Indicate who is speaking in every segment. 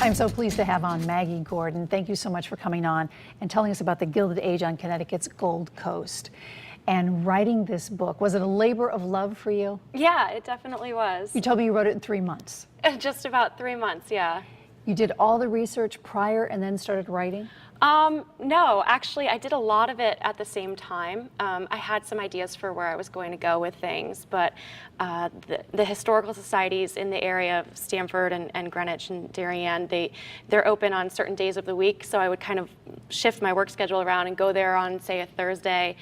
Speaker 1: I'm so pleased to have on Maggie Gordon. Thank you so much for coming on and telling us about the Gilded Age on Connecticut's Gold Coast. And writing this book, was it a labor of love for you?
Speaker 2: Yeah, it definitely was.
Speaker 1: You told me you wrote it in 3 months.
Speaker 2: Just about 3 months, yeah.
Speaker 1: You did all the research prior and then started writing?
Speaker 2: No, actually, I did a lot of it at the same time. I had some ideas for where I was going to go with things, but the historical societies in the area of Stamford and Greenwich and Darien, they're open on certain days of the week, so I would kind of shift my work schedule around and go there on, say, a Thursday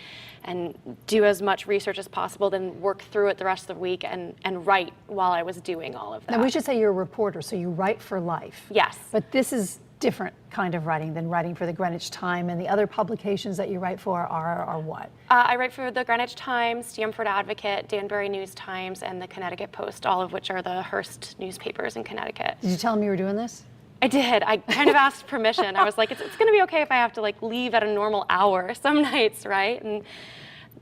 Speaker 2: and do as much research as possible, then work through it the rest of the week and write while I was doing all of that.
Speaker 1: Now, we should say you're a reporter, so you write for life.
Speaker 2: Yes.
Speaker 1: But this is different kind of writing than writing for the Greenwich Time, and the other publications that you write for are what?
Speaker 2: I write for the Greenwich Times, Stamford Advocate, Danbury News Times, and the Connecticut Post, all of which are the Hearst newspapers in Connecticut.
Speaker 1: Did you tell them you were doing this?
Speaker 2: I did. I kind of asked permission. I was like, it's going to be okay if I have to leave at a normal hour some nights, right? And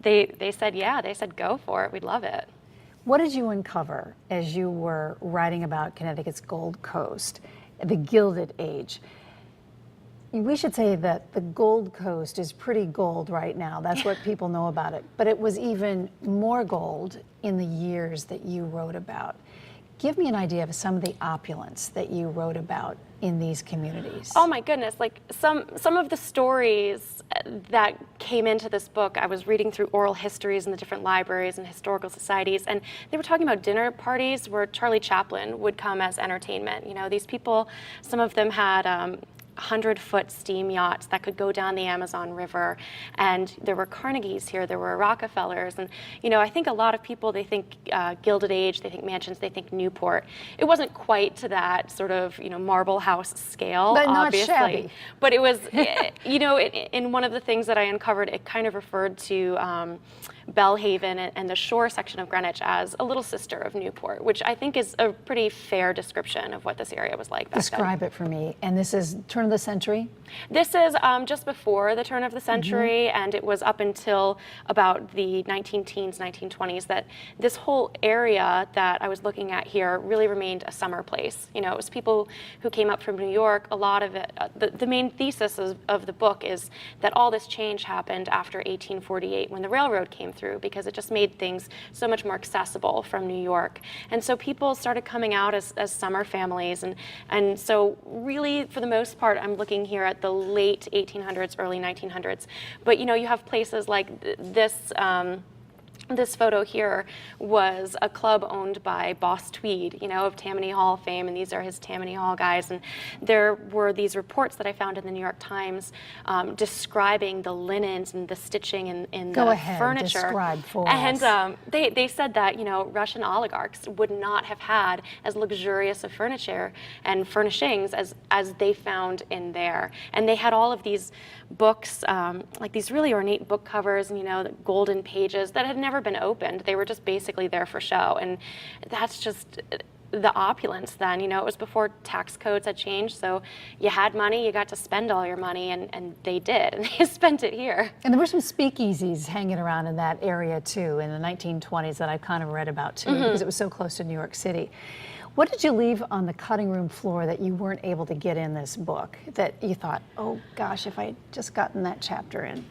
Speaker 2: they said, yeah, they said, go for it. We'd love it.
Speaker 1: What did you uncover as you were writing about Connecticut's Gold Coast, the Gilded Age? We should say that the Gold Coast is pretty gold right now. That's what people know about it. But it was even more gold in the years that you wrote about. Give me an idea of some of the opulence that you wrote about in these communities.
Speaker 2: Oh my goodness, some of the stories that came into this book, I was reading through oral histories in the different libraries and historical societies, and they were talking about dinner parties where Charlie Chaplin would come as entertainment. You know, these people, some of them had 100-foot steam yachts that could go down the Amazon River, and there were Carnegies here, there were Rockefellers, and you know, I think a lot of people, they think Gilded Age, they think mansions, they think Newport. It wasn't quite to that sort of, you know, marble house scale,
Speaker 1: but
Speaker 2: obviously.
Speaker 1: Not shabby.
Speaker 2: But it was, you know, in one of the things that I uncovered, it kind of referred to Belhaven and the shore section of Greenwich as a little sister of Newport, which I think is a pretty fair description of what this area was like back then.
Speaker 1: Describe it for me. And this is turn of the century?
Speaker 2: This is just before the turn of the century, and it was up until about the 19-teens, 1920s that this whole area that I was looking at here really remained a summer place. You know, it was people who came up from New York. A lot of it, the main thesis of the book is that all this change happened after 1848 when the railroad came through, because it just made things so much more accessible from New York. And so people started coming out as summer families, and so really, for the most part, I'm looking here at the late 1800s, early 1900s. But you know, you have places like this. This photo here was a club owned by Boss Tweed, you know, of Tammany Hall fame, and these are his Tammany Hall guys. And there were these reports that I found in the New York Times describing the linens and the stitching in
Speaker 1: Go
Speaker 2: the
Speaker 1: ahead,
Speaker 2: furniture.
Speaker 1: Describe for
Speaker 2: and
Speaker 1: us.
Speaker 2: They said that, you know, Russian oligarchs would not have had as luxurious of furniture and furnishings as they found in there. And they had all of these books, like these really ornate book covers, and you know, the golden pages that had never been opened. They were just basically there for show, and that's just the opulence then. You know, it was before tax codes had changed, so you had money, you got to spend all your money, and they did, and they spent it here.
Speaker 1: And there were some speakeasies hanging around in that area too in the 1920s that I've kind of read about too, because it was so close to New York City. What did you leave on the cutting room floor that you weren't able to get in this book, that you thought, oh gosh, if I had just gotten that chapter in?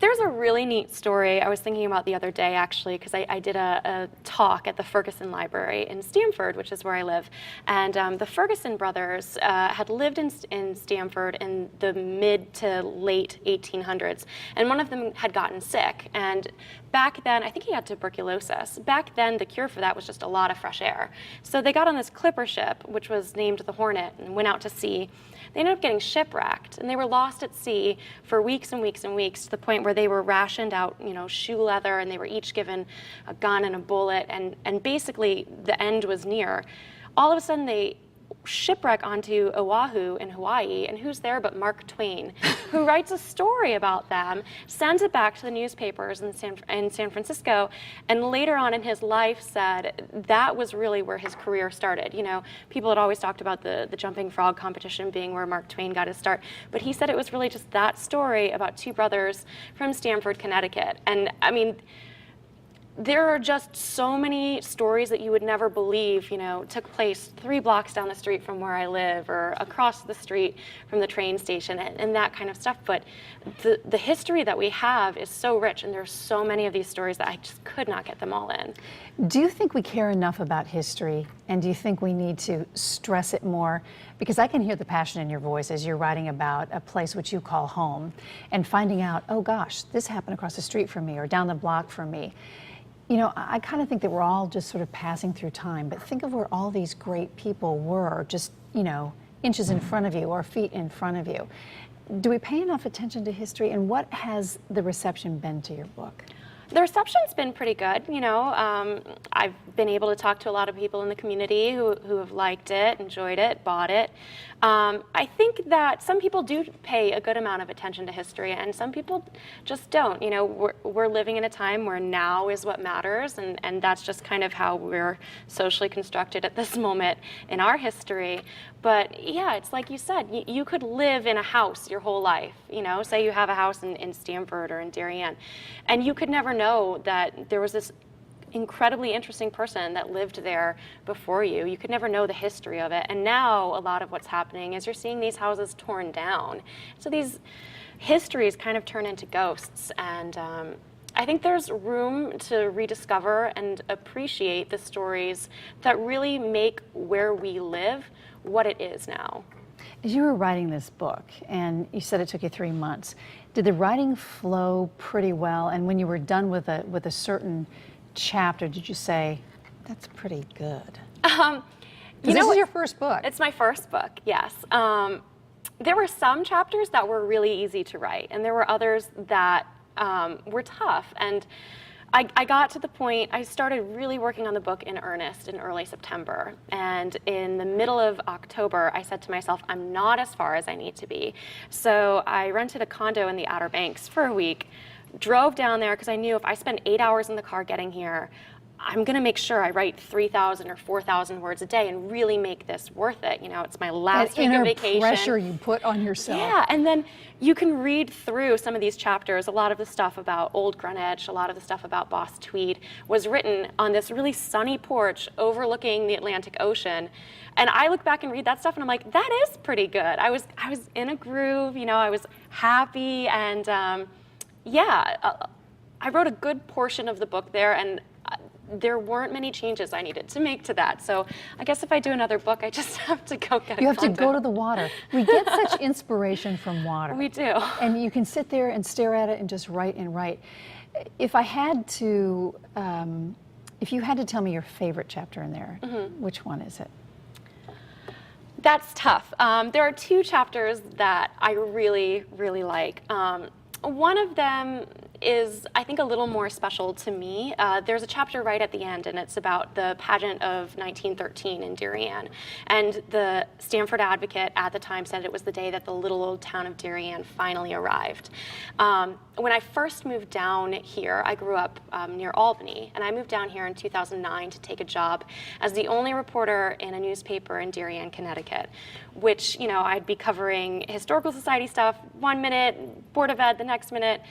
Speaker 2: There's a really neat story I was thinking about the other day, actually, because I did a talk at the Ferguson Library in Stamford, which is where I live. And the Ferguson brothers had lived in Stamford in the mid to late 1800s. And one of them had gotten sick. And back then, I think he had tuberculosis. Back then, the cure for that was just a lot of fresh air. So they got on this clipper ship, which was named the Hornet, and went out to sea. They ended up getting shipwrecked, and they were lost at sea for weeks and weeks and weeks, to the point where they were rationed out, you know, shoe leather, and they were each given a gun and a bullet, and basically the end was near. All of a sudden, they shipwreck onto Oahu in Hawaii, and who's there but Mark Twain, who writes a story about them, sends it back to the newspapers in San Francisco, and later on in his life said that was really where his career started. You know, people had always talked about the jumping frog competition being where Mark Twain got his start, but he said it was really just that story about two brothers from Stamford, Connecticut. And I mean, there are just so many stories that you would never believe, took place 3 blocks down the street from where I live or across the street from the train station and that kind of stuff. But the history that we have is so rich, and there's so many of these stories that I just could not get them all in.
Speaker 1: Do you think we care enough about history, and do you think we need to stress it more? Because I can hear the passion in your voice as you're writing about a place which you call home and finding out, oh gosh, this happened across the street from me or down the block from me. I kind of think that we're all just sort of passing through time, but think of where all these great people were just, inches in front of you or feet in front of you. Do we pay enough attention to history, and what has the reception been to your book?
Speaker 2: The reception's been pretty good. I've been able to talk to a lot of people in the community who have liked it, enjoyed it, bought it. I think that some people do pay a good amount of attention to history, and some people just don't. We're living in a time where now is what matters, and that's just kind of how we're socially constructed at this moment in our history. But yeah, it's like you said, you could live in a house your whole life. Say you have a house in Stamford or in Darien, and you could never know that there was this incredibly interesting person that lived there before you. You could never know the history of it. And now a lot of what's happening is you're seeing these houses torn down. So these histories kind of turn into ghosts. And I think there's room to rediscover and appreciate the stories that really make where we live what it is now.
Speaker 1: As you were writing this book, and you said it took you 3 months, did the writing flow pretty well? And when you were done with a certain chapter, did you say, that's pretty good? This is your first book.
Speaker 2: It's my first book, yes. There were some chapters that were really easy to write, and there were others that were tough. And I got to the point, I started really working on the book in earnest in early September. And in the middle of October, I said to myself, I'm not as far as I need to be. So I rented a condo in the Outer Banks for a week, drove down there because I knew if I spent 8 hours in the car getting here, I'm going to make sure I write 3,000 or 4,000 words a day and really make this worth it. It's my last week of vacation.
Speaker 1: That inner pressure you put on yourself.
Speaker 2: Yeah, and then you can read through some of these chapters. A lot of the stuff about Old Greenwich, a lot of the stuff about Boss Tweed was written on this really sunny porch overlooking the Atlantic Ocean. And I look back and read that stuff and I'm like, that is pretty good. I was in a groove, I was happy, and I wrote a good portion of the book there, and there weren't many changes I needed to make to that. So I guess if I do another book, I just have to go get a
Speaker 1: You have to go to the water. We get such inspiration from water.
Speaker 2: We do.
Speaker 1: And you can sit there and stare at it and just write and write. If I had to, if you had to tell me your favorite chapter in there, which one is it?
Speaker 2: That's tough. There are 2 chapters that I really, really like. One of them is, I think, a little more special to me. There's a chapter right at the end, and it's about the pageant of 1913 in Darien. And the Stamford Advocate at the time said it was the day that the little old town of Darien finally arrived. When I first moved down here, I grew up near Albany, and I moved down here in 2009 to take a job as the only reporter in a newspaper in Darien, Connecticut, which, I'd be covering historical society stuff 1 minute, Board of Ed the next minute,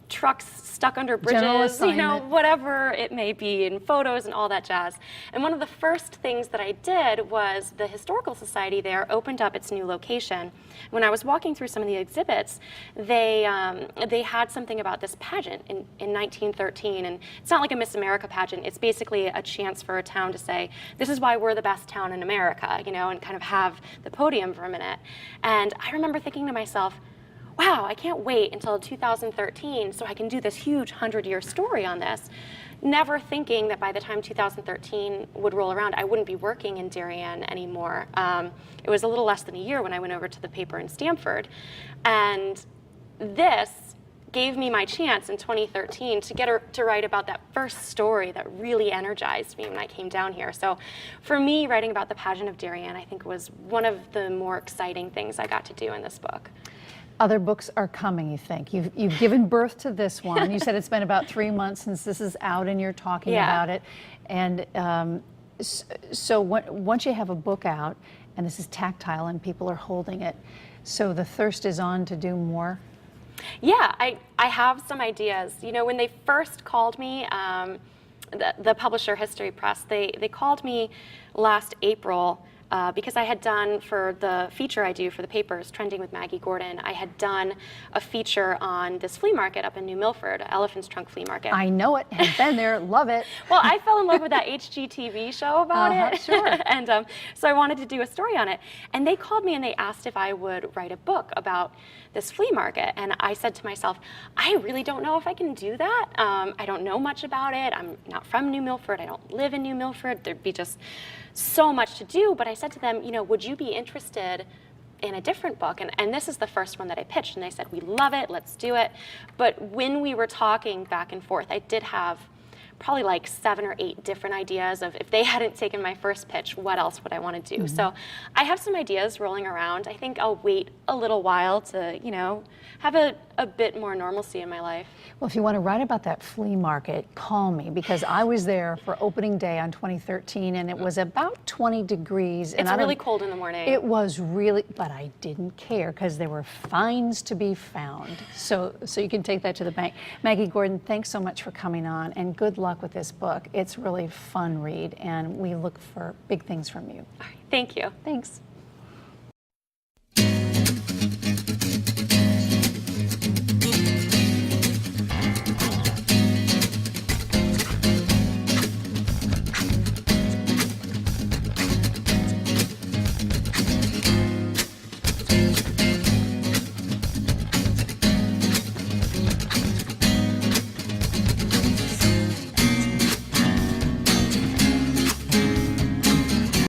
Speaker 2: trucks stuck under bridges, whatever it may be, and photos and all that jazz. And one of the first things that I did was the Historical Society there opened up its new location. When I was walking through some of the exhibits, they had something about this pageant in 1913, and it's not like a Miss America pageant. It's basically a chance for a town to say, this is why we're the best town in America, and kind of have the podium for a minute. And I remember thinking to myself, wow, I can't wait until 2013 so I can do this huge 100-year story on this. Never thinking that by the time 2013 would roll around, I wouldn't be working in Darien anymore. It was a little less than a year when I went over to the paper in Stamford. And this gave me my chance in 2013 to get to write about that first story that really energized me when I came down here. So for me, writing about the pageant of Darien, I think was one of the more exciting things I got to do in this book.
Speaker 1: Other books are coming, you think? You've given birth to this one. You said it's been about 3 months since this is out and you're talking about it. And so once you have a book out, and this is tactile and people are holding it, so the thirst is on to do more?
Speaker 2: Yeah, I have some ideas. When they first called me, the publisher History Press, they called me last April because I had done, for the feature I do for the papers, Trending with Maggie Gordon, I had done a feature on this flea market up in New Milford, Elephant's Trunk Flea Market.
Speaker 1: I know it, have been there, love it.
Speaker 2: Well, I fell in love with that HGTV show about it.
Speaker 1: Sure.
Speaker 2: And so I wanted to do a story on it. And they called me and they asked if I would write a book about this flea market. And I said to myself, I really don't know if I can do that. I don't know much about it. I'm not from New Milford. I don't live in New Milford. There'd be just so much to do. But I said to them, would you be interested in a different book? And this is the first one that I pitched. And they said, we love it, let's do it. But when we were talking back and forth, I did have probably like 7 or 8 different ideas of, if they hadn't taken my first pitch, what else would I want to do? So I have some ideas rolling around. I think I'll wait a little while to, have a bit more normalcy in my life.
Speaker 1: Well, if you want to write about that flea market, call me, because I was there for opening day on 2013 and it was about 20 degrees.
Speaker 2: It's really cold in the morning.
Speaker 1: It was really, but I didn't care because there were finds to be found. So you can take that to the bank. Maggie Gordon, thanks so much for coming on, and good luck with this book. It's really fun read and we look for big things from you.
Speaker 2: All right, thank you.
Speaker 1: Thanks.